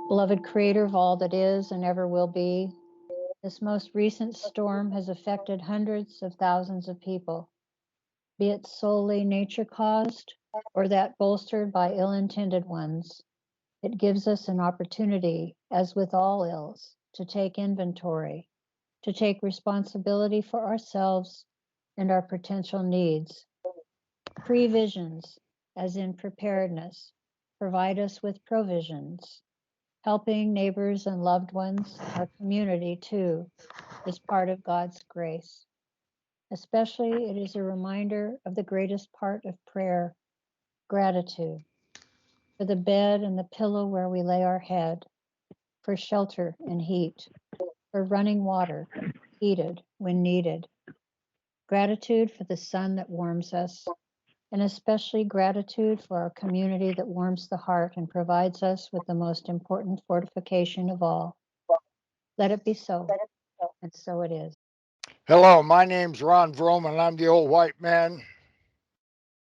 Beloved Creator of all that is and ever will be, this most recent storm has affected hundreds of thousands of people, be it solely nature caused or that bolstered by ill intended ones. It gives us an opportunity, as with all ills, to take inventory, to take responsibility for ourselves and our potential needs. Previsions, as in preparedness, provide us with provisions. Helping neighbors and loved ones, our community too, is part of God's grace. Especially, it is a reminder of the greatest part of prayer, gratitude, for the bed and the pillow where we lay our head, for shelter and heat, for running water, heated when needed. Gratitude for the sun that warms us, and especially gratitude for our community that warms the heart and provides us with the most important fortification of all. Let it be so, and so it is. Hello, my name's Ron Vroman. I'm the old white man,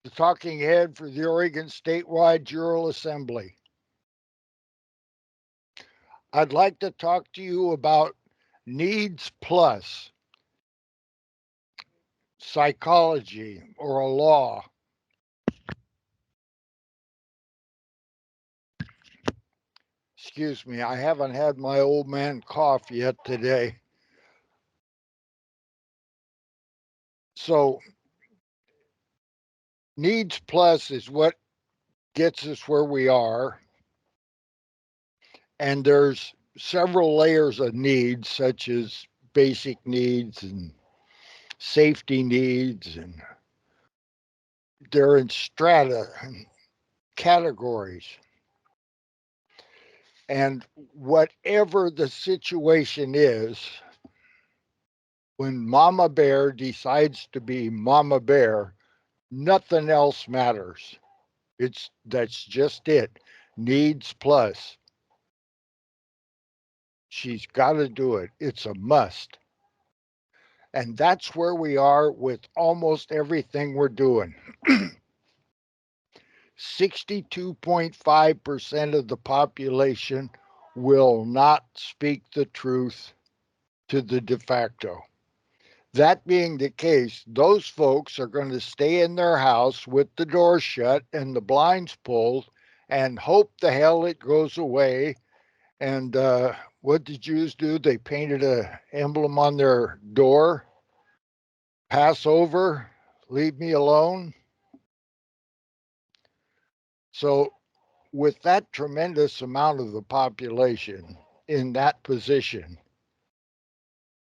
the talking head for the Oregon Statewide Jural Assembly. I'd like to talk to you about needs plus psychology or a law. Excuse me, I haven't had my old man cough yet today. So, needs plus is what gets us where we are. And there's several layers of needs, such as basic needs and safety needs, and they're in strata and categories. And whatever the situation is, when Mama Bear decides to be Mama Bear, nothing else matters. That's just it. Needs plus. She's got to do it. It's a must. And that's where we are with almost everything we're doing. 62.5% of the population will not speak the truth to the de facto. That being the case, those folks are going to stay in their house with the door shut and the blinds pulled and hope the hell it goes away. And what did Jews do? They painted an emblem on their door: Passover, leave me alone. So, with that tremendous amount of the population in that position,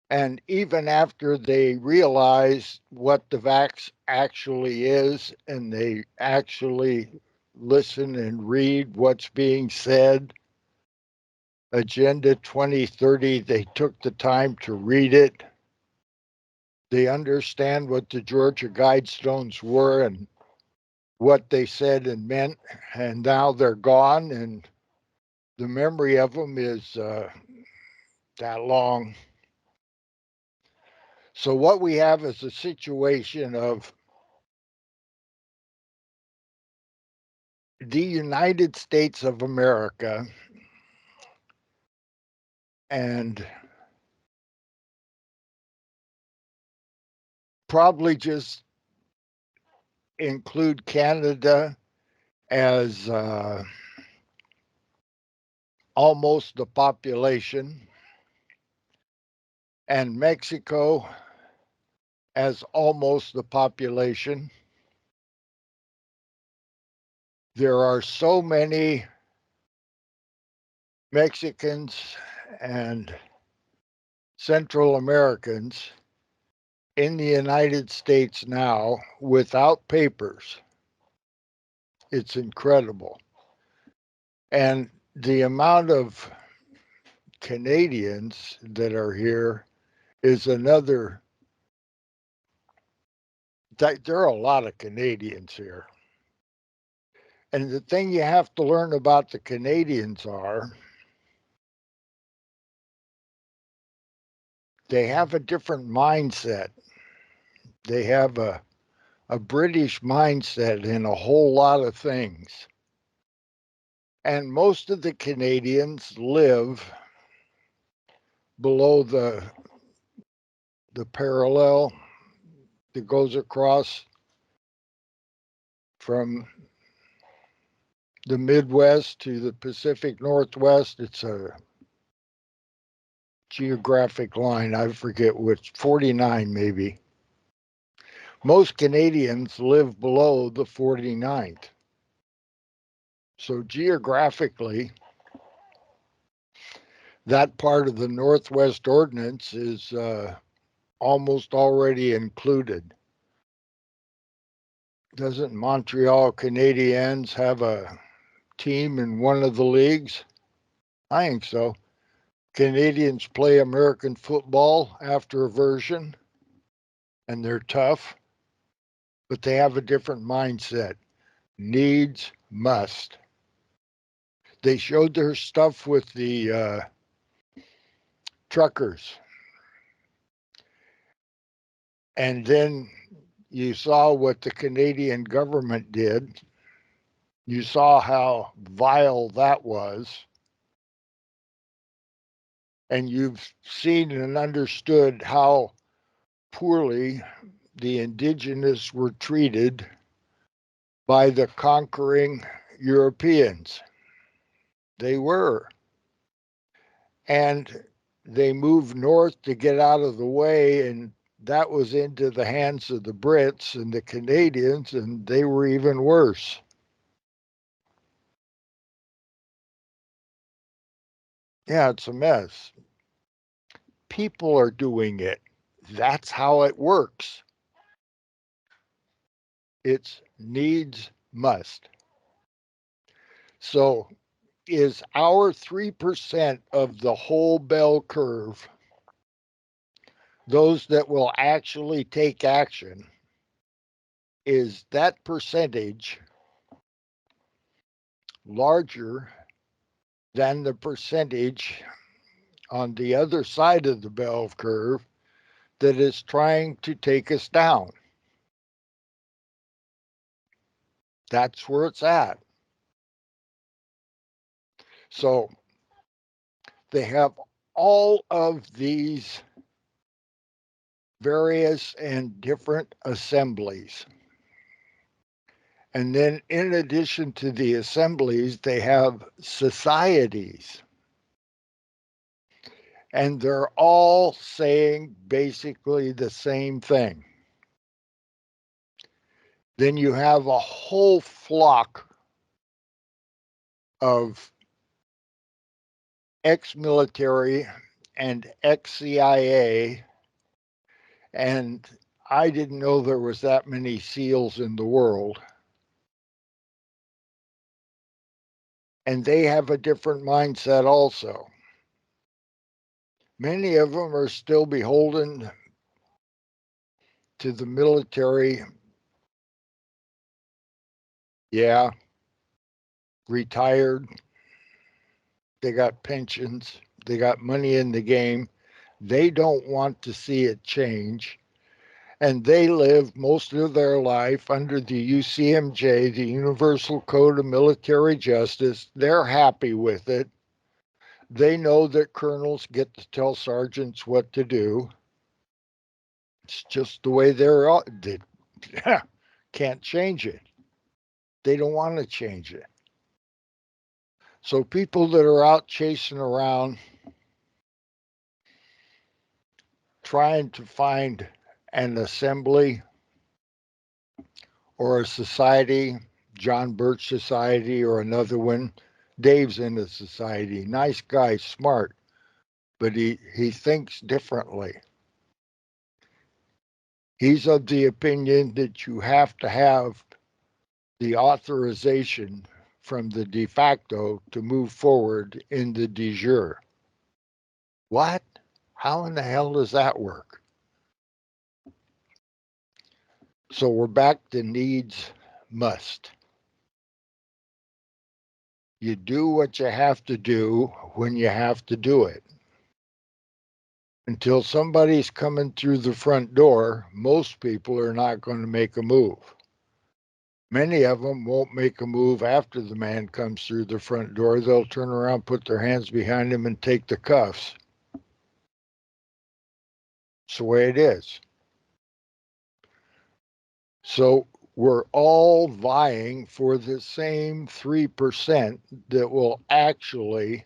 and even after they realize what the vax actually is and they actually listen and read what's being said, Agenda 2030, they took the time to read it. They understand what the Georgia Guidestones were and what they said and meant, and now they're gone, and the memory of them is that long. So, what we have is a situation of the United States of America and probably just include Canada as almost the population, and Mexico as almost the population. There are so many Mexicans and Central Americans in the United States now without papers. It's incredible. And the amount of Canadians that are here is another. There are a lot of Canadians here. And the thing you have to learn about the Canadians are they have a different mindset. They have a British mindset in a whole lot of things. And most of the Canadians live below the parallel that goes across from the Midwest to the Pacific Northwest. It's a geographic line. I forget which, 49 maybe. Most Canadians live below the 49th. So geographically, that part of the Northwest Ordinance is almost already included. Doesn't Montreal Canadiens have a team in one of the leagues? I think so. Canadians play American football after a version, and they're tough, but they have a different mindset. Needs, must. They showed their stuff with the truckers. And then you saw what the Canadian government did. You saw how vile that was. And you've seen and understood how poorly the indigenous were treated by the conquering Europeans. They were. And they moved north to get out of the way, and that was into the hands of the Brits and the Canadians, and they were even worse. Yeah, it's a mess. People are doing it. That's how it works. It's needs must. So is our 3% of the whole bell curve, those that will actually take action, is that percentage larger than the percentage on the other side of the bell curve that is trying to take us down? That's where it's at. So they have all of these various and different assemblies. And then in addition to the assemblies, they have societies. And they're all saying basically the same thing. Then you have a whole flock of ex-military and ex-CIA, and I didn't know there was that many SEALs in the world. And they have a different mindset also. Many of them are still beholden to the military. Yeah, retired. They got pensions. They got money in the game. They don't want to see it change. And they live most of their life under the UCMJ, the Universal Code of Military Justice. They're happy with it. They know that colonels get to tell sergeants what to do. It's just the way they can't change it. They don't want to change it. So people that are out chasing around trying to find an assembly or a society, John Birch Society or another one. Dave's in a society, nice guy, smart, but he thinks differently. He's of the opinion that you have to have the authorization from the de facto to move forward in the de jure. What? How in the hell does that work? So we're back to needs must. You do what you have to do when you have to do it. Until somebody's coming through the front door, most people are not going to make a move. Many of them won't make a move after the man comes through the front door. They'll turn around, put their hands behind him, and take the cuffs. It's the way it is. So we're all vying for the same 3% that will actually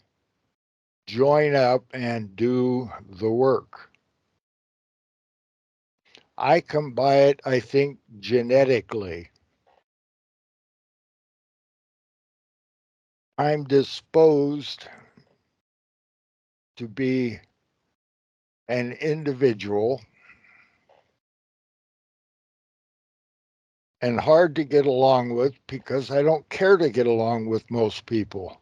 join up and do the work. I come by it, I think, genetically. I'm disposed to be an individual and hard to get along with because I don't care to get along with most people.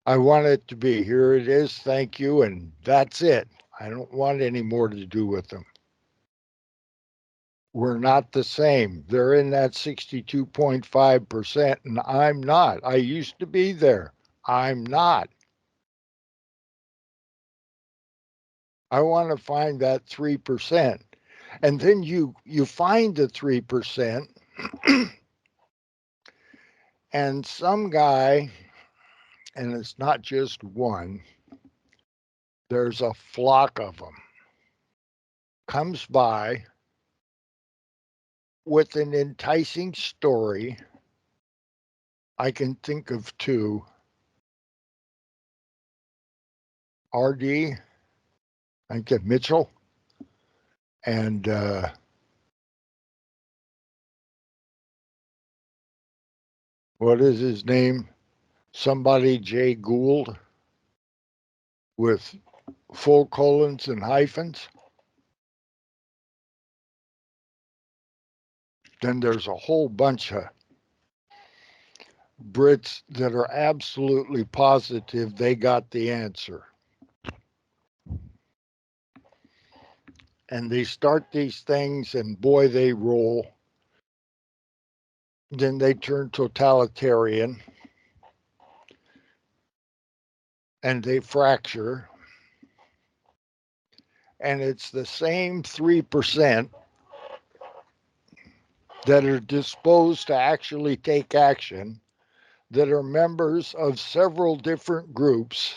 I want it to be, here it is, thank you, and that's it. I don't want any more to do with them. We're not the same. They're in that 62.5%, and I'm not. I used to be there. I'm not. I want to find that 3%. And then you find the 3%, and some guy, and it's not just one, there's a flock of them, comes by with an enticing story. I can think of two. RD, I think of Mitchell, and what is his name? Somebody Jay Gould with full colons and hyphens. Then there's a whole bunch of Brits that are absolutely positive they got the answer. And they start these things, and boy, they roll. Then they turn totalitarian and they fracture. And it's the same 3% that are disposed to actually take action that are members of several different groups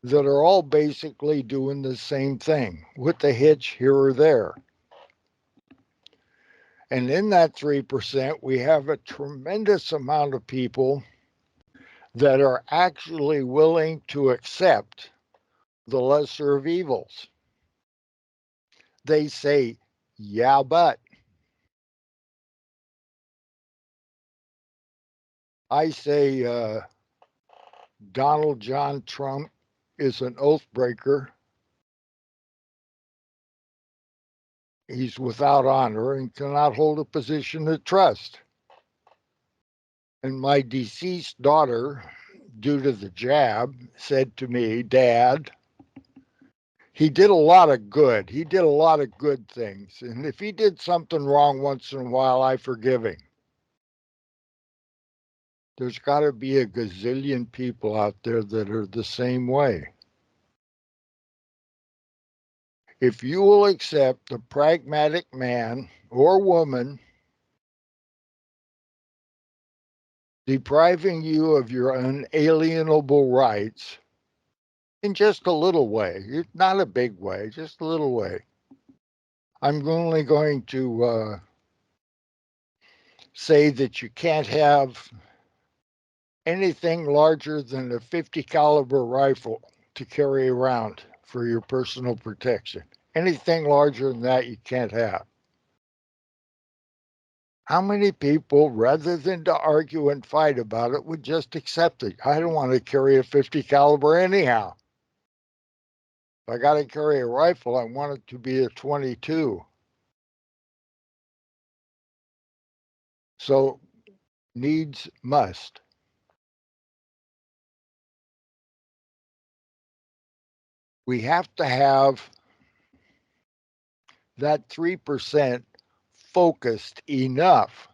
that are all basically doing the same thing with a hitch here or there. And in that 3%, we have a tremendous amount of people that are actually willing to accept the lesser of evils. They say, yeah, but. I say Donald John Trump is an oath breaker. He's without honor and cannot hold a position of trust. And my deceased daughter, due to the jab, said to me, Dad, he did a lot of good. He did a lot of good things. And if he did something wrong once in a while, I forgive him. There's got to be a gazillion people out there that are the same way. If you will accept the pragmatic man or woman depriving you of your unalienable rights in just a little way, not a big way, just a little way. I'm only going to say that you can't have anything larger than a 50 caliber rifle to carry around for your personal protection. Anything larger than that you can't have. How many people, rather than to argue and fight about it, would just accept it? I don't want to carry a 50 caliber anyhow. If I got to carry a rifle, I want it to be a 22. So needs must. We have to have that 3% focused enough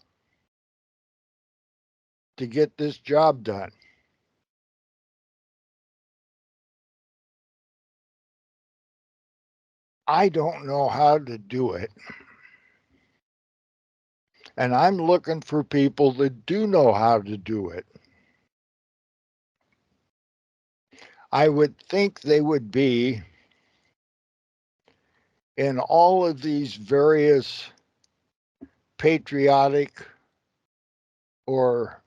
to get this job done. I don't know how to do it. And I'm looking for people that do know how to do it. I would think they would be in all of these various patriotic or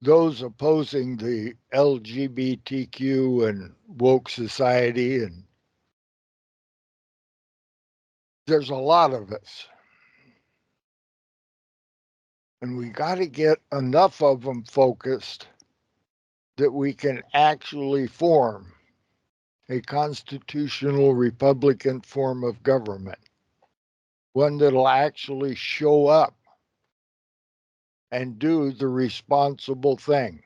those opposing the LGBTQ and woke society, and there's a lot of us. And we got to get enough of them focused that we can actually form a constitutional Republican form of government, one that'll actually show up and do the responsible thing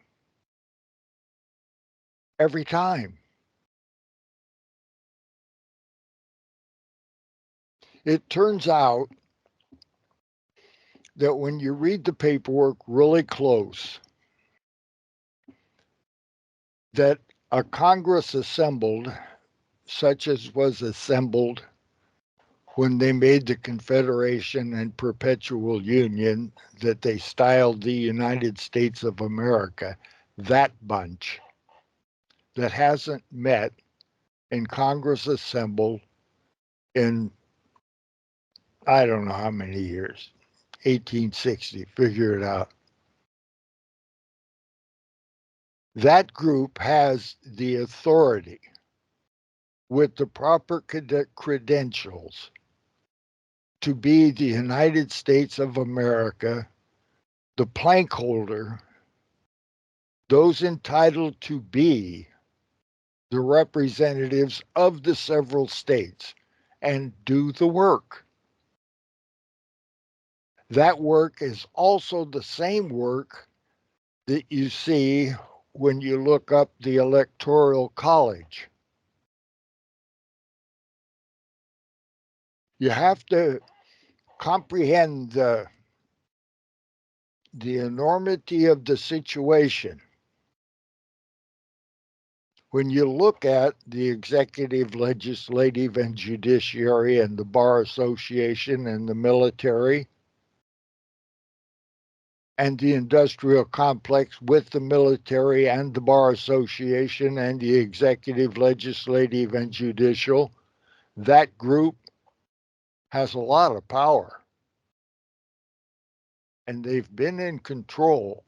every time. It turns out that when you read the paperwork really close, that a Congress assembled, such as was assembled when they made the Confederation and Perpetual Union that they styled the United States of America, that bunch that hasn't met in Congress assembled in I don't know how many years, 1860, figure it out. That group has the authority with the proper credentials to be the United States of America, the plank holder, those entitled to be the representatives of the several states and do the work. That work is also the same work that you see when you look up the Electoral College. You have to comprehend the enormity of the situation. When you look at the executive, legislative, and judiciary, and the Bar Association, and the military, and the industrial complex with the military and the Bar Association, and the executive, legislative, and judicial, that group has a lot of power. And they've been in control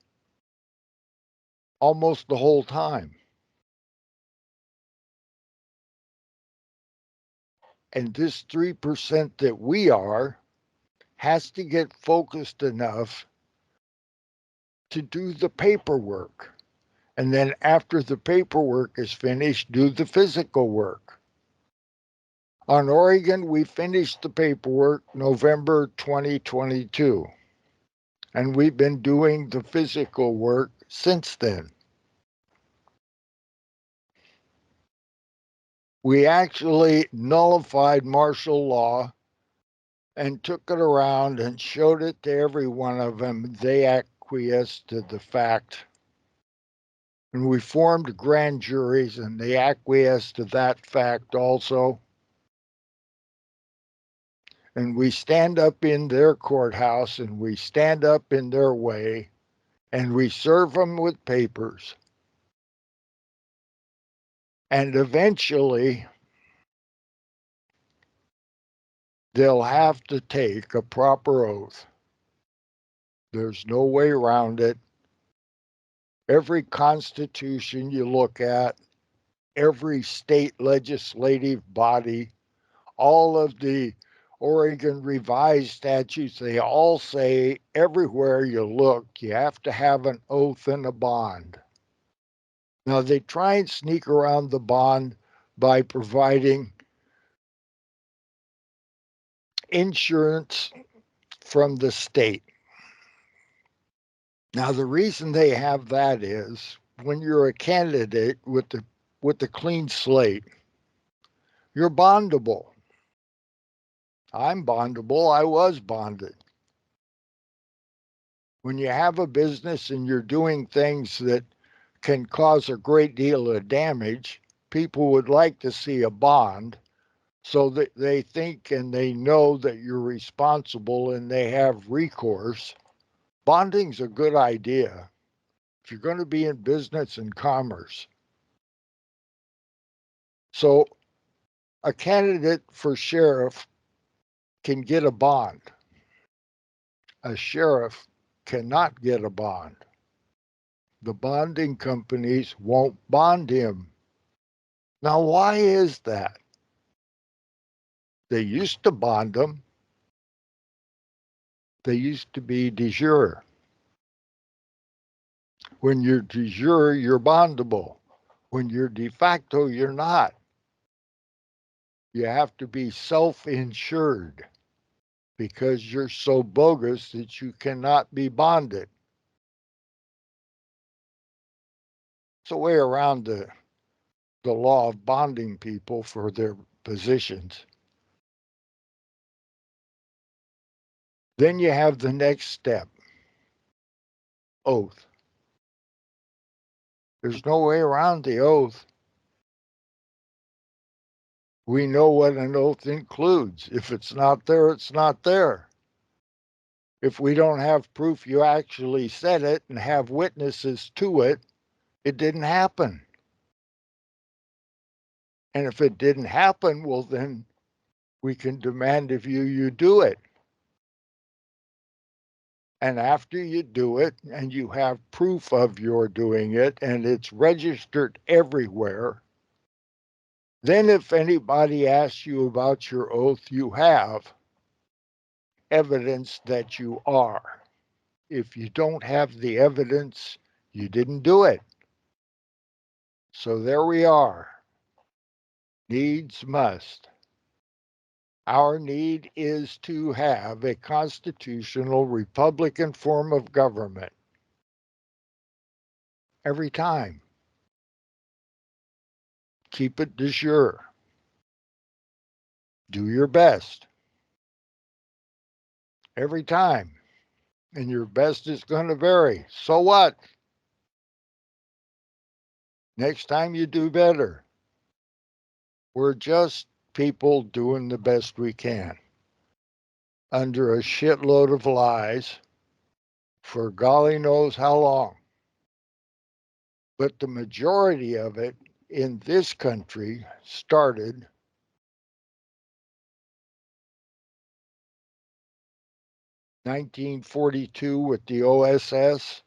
almost the whole time. And this 3% that we are has to get focused enough to do the paperwork. And then after the paperwork is finished, do the physical work. On Oregon, we finished the paperwork November 2022. And we've been doing the physical work since then. We actually nullified martial law and took it around and showed it to every one of them. They acquiesced to the fact. And we formed grand juries, and they acquiesced to that fact also. And we stand up in their courthouse, and we stand up in their way, and we serve them with papers. And eventually, they'll have to take a proper oath. There's no way around it. Every constitution you look at, every state legislative body, all of the Oregon revised statutes, they all say everywhere you look, you have to have an oath and a bond. Now, they try and sneak around the bond by providing insurance from the state. Now, the reason they have that is when you're a candidate with the clean slate, you're bondable. I'm bondable. I was bonded. When you have a business and you're doing things that can cause a great deal of damage, people would like to see a bond so that they think and they know that you're responsible and they have recourse. Bonding's a good idea if you're going to be in business and commerce. So a candidate for sheriff can get a bond. A sheriff cannot get a bond. The bonding companies won't bond him. Now, why is that? They used to bond them. They used to be de jure. When you're de jure, you're bondable. When you're de facto, you're not. You have to be self-insured because you're so bogus that you cannot be bonded. It's a way around the law of bonding people for their positions. Then you have the next step, oath. There's no way around the oath. We know what an oath includes. If it's not there, it's not there. If we don't have proof you actually said it and have witnesses to it, it didn't happen. And if it didn't happen, well, then we can demand of you, you do it. And after you do it and you have proof of your doing it and it's registered everywhere, then if anybody asks you about your oath, you have evidence that you are. If you don't have the evidence, you didn't do it. So there we are. Needs must. Our need is to have a constitutional Republican form of government every time. Keep it de jure. Do your best every time. And your best is going to vary. So what? Next time you do better. We're just people doing the best we can under a shitload of lies for golly knows how long. But the majority of it in this country started 1942 with the OSS.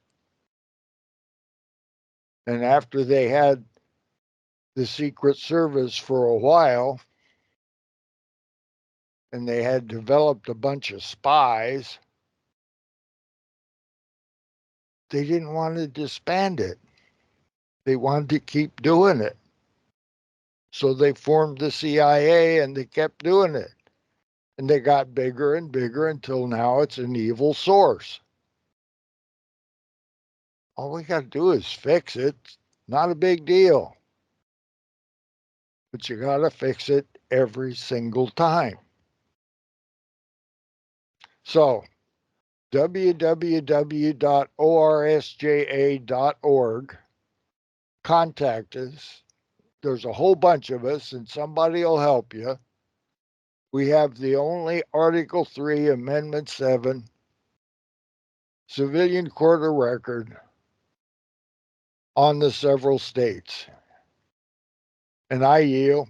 And after they had the Secret Service for a while, and they had developed a bunch of spies, they didn't want to disband it. They wanted to keep doing it. So they formed the CIA and they kept doing it. And they got bigger and bigger until now it's an evil source. All we got to do is fix it. Not a big deal. But you got to fix it every single time. So, www.orsja.org. Contact us. There's a whole bunch of us, and somebody will help you. We have the only Article 3, Amendment 7, civilian court of record on the several states. And I yield.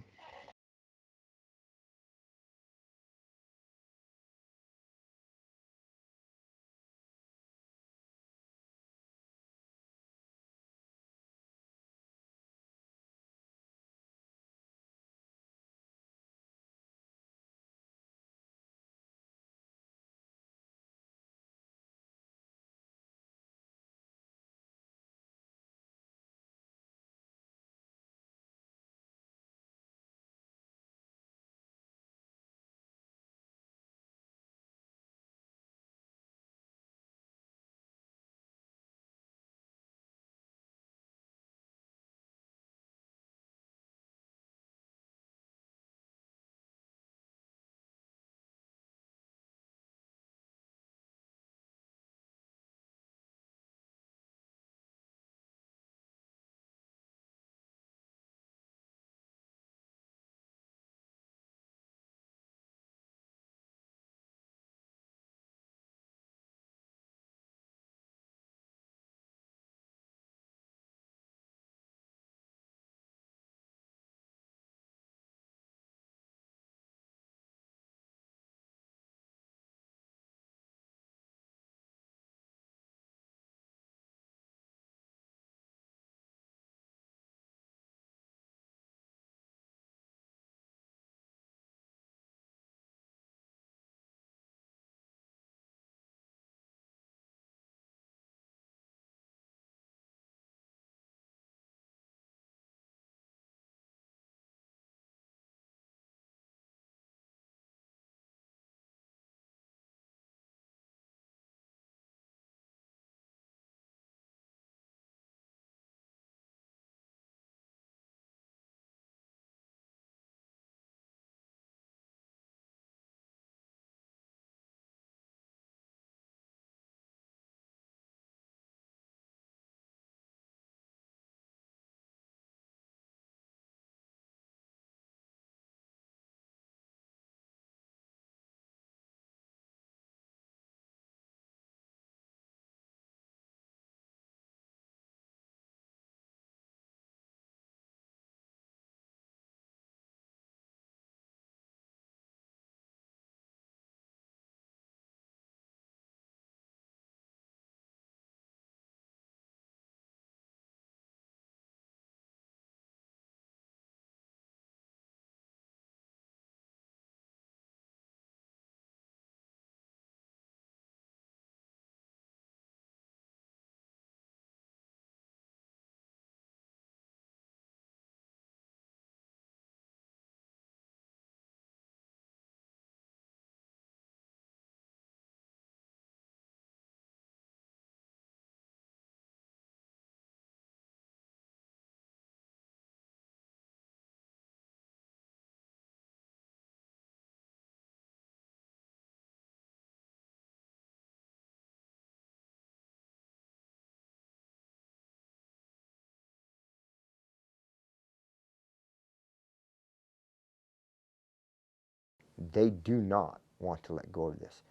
They do not want to let go of this.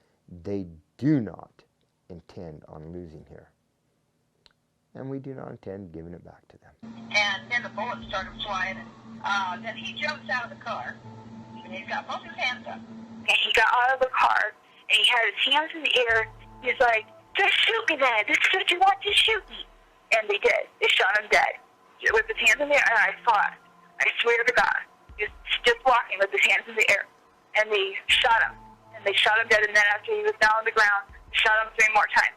They do not intend on losing here. And we do not intend giving it back to them. And then the bullets started flying. And then he jumps out of the car. And he's got both his hands up. And he got out of the car, and he had his hands in the air. He's like, just shoot me then. This is what you want, just shoot me. And they did. They shot him dead. With his hands in the air, and I saw it. I swear to God. He was just walking with his hands in the air. And they shot him. And they shot him dead, and then after he was down on the ground, they shot him 3 more times.